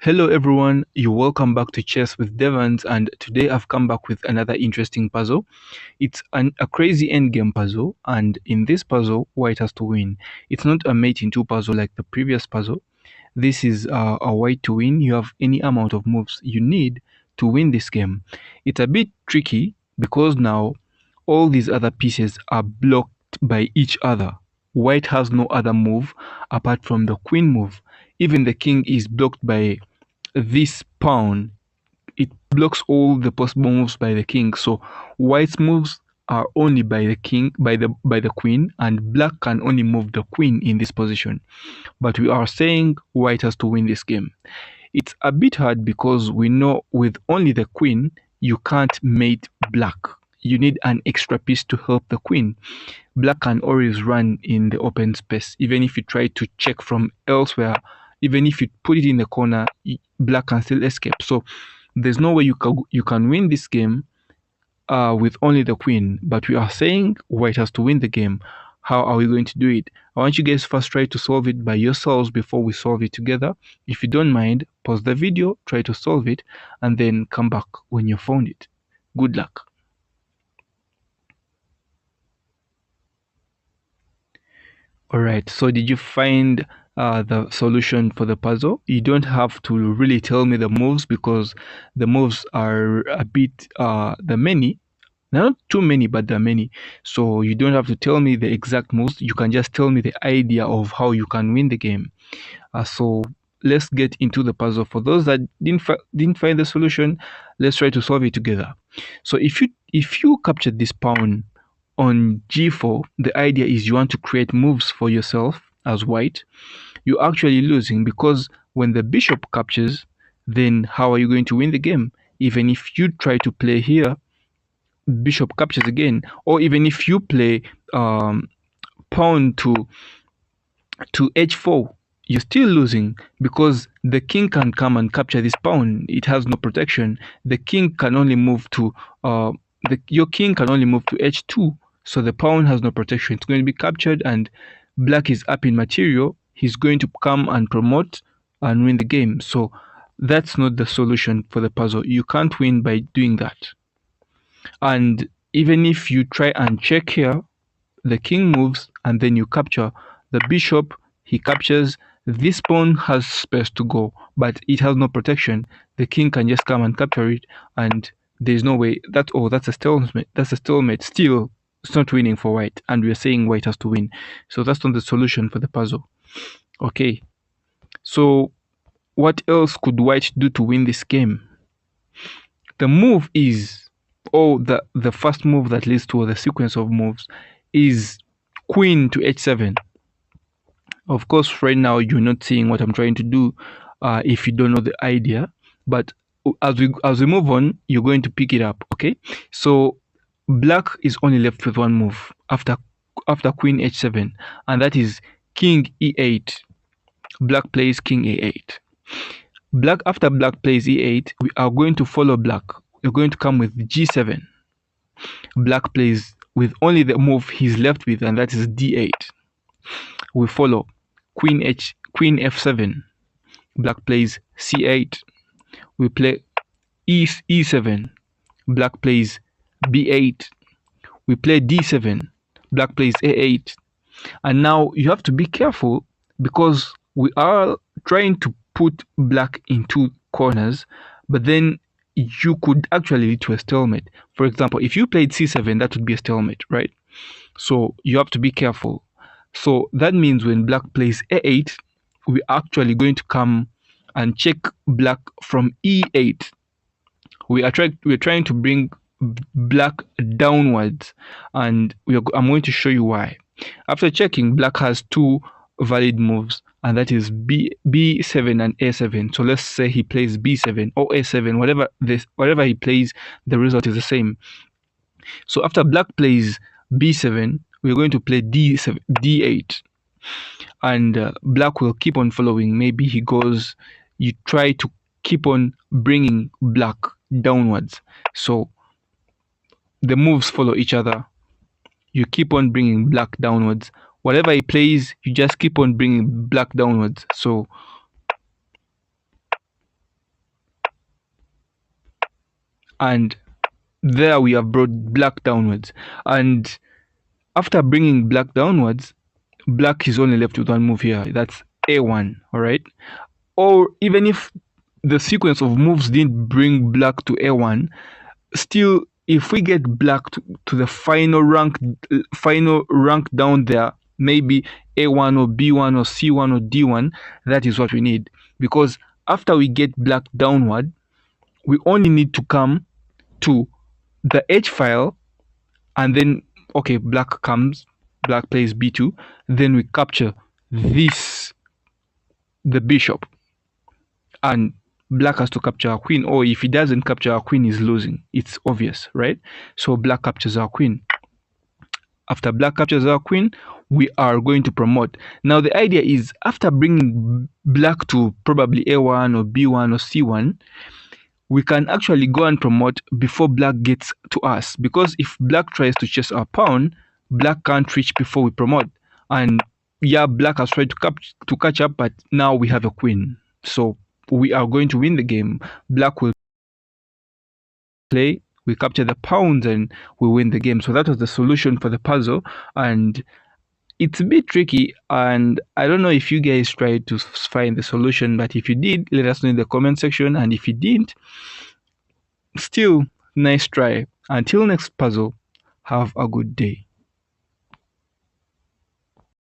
Hello everyone, you're welcome back to Chess with Devans, and today I've come back with another interesting puzzle. It's a crazy endgame puzzle, and in this puzzle, white has to win. It's not a mate in two puzzle like the previous puzzle. This is a white to win. You have any amount of moves you need to win this game. It's a bit tricky because now all these other pieces are blocked by each other. White has no other move apart from the queen move. Even the king is blocked by this pawn. It blocks all the possible moves by the king. So white's moves are only by the king, by the queen, and black can only move the queen in this position. But we are saying white has to win this game. It's a bit hard because we know with only the queen you can't mate black. You need an extra piece to help the queen. Black can always run in the open space. Even if you try to check from elsewhere, even if you put it in the corner, black can still escape. So there's no way you can win this game with only the queen. But we are saying white has to win the game. How are we going to do it? I want you guys first try to solve it by yourselves before we solve it together. If you don't mind, pause the video, try to solve it, and then come back when you found it. Good luck. Alright, so did you find the solution for the puzzle? You don't have to really tell me the moves because the moves are a bit, they're many. They're not too many, but they're many. So you don't have to tell me the exact moves. You can just tell me the idea of how you can win the game. So let's get into the puzzle. For those that didn't find the solution, let's try to solve it together. So if you capture this pawn on g4, the idea is you want to create moves for yourself as white. You're actually losing because when the bishop captures, then how are you going to win the game? Even if you try to play here, bishop captures again, or even if you play pawn to h4, you're still losing because the king can come and capture this pawn. It has no protection. The king can only move to your king can only move to h2, so the pawn has no protection. It's going to be captured, and black is up in material. He's going to come and promote and win the game. So that's not the solution for the puzzle. You can't win by doing that. And even if you try and check here, the king moves and then you capture the bishop. He captures. This pawn has space to go, but it has no protection. The king can just come and capture it, and there's no way. That's a stalemate. That's a stalemate. Still, it's not winning for white, and we're saying white has to win. So that's not the solution for the puzzle. Okay. So what else could white do to win this game? The move is, the first move that leads to the sequence of moves is queen to h7. Of course, right now you're not seeing what I'm trying to do if you don't know the idea, but as we move on, you're going to pick it up. Okay, so black is only left with one move after queen h7, and that is king e8. Black plays king a8. After black plays e8, we are going to follow black. We're going to come with g7. Black plays with only the move he's left with, and that is d8. We follow queen f7. Black plays c8. We play e7. Black plays b8. We play d7. Black plays a8. And now you have to be careful because we are trying to put black in two corners, but then you could actually lead to a stalemate. For example, if you played c7, that would be a stalemate, right? So you have to be careful. So that means when black plays a8, we're actually going to come and check black from e8. We're trying to bring black downwards, and I'm going to show you why. After checking, black has two valid moves, and that is b7 and a7. So let's say he plays b7 or a7, whatever he plays, the result is the same. So after black plays b7, we're going to play d8, and black will keep on following. Maybe you try to keep on bringing black downwards, so the moves follow each other. You keep on bringing black downwards. Whatever he plays, you just keep on bringing black downwards. So and there we have brought black downwards. And after bringing black downwards, black is only left with one move here. That's a1, all right? Or even if the sequence of moves didn't bring black to a1, still, if we get black to the final rank down there, maybe a1 or b1 or c1 or d1, that is what we need. Because after we get black downward, we only need to come to the h file, and then okay, black plays b2, then we capture this, the bishop, and black has to capture our queen, or if he doesn't capture our queen, he's losing. It's obvious, right? So black captures our queen. After black captures our queen, we are going to promote. Now the idea is, after bringing black to probably a1 or b1 or c1, we can actually go and promote before black gets to us, because if black tries to chase our pawn, black can't reach before we promote. And yeah, black has tried to catch up, but now we have a queen, so we are going to win the game. Black will play, we capture the pawns, and we win the game. So that was the solution for the puzzle, and it's a bit tricky, and I don't know if you guys tried to find the solution, but if you did, let us know in the comment section, and if you didn't, still, nice try. Until next puzzle, have a good day.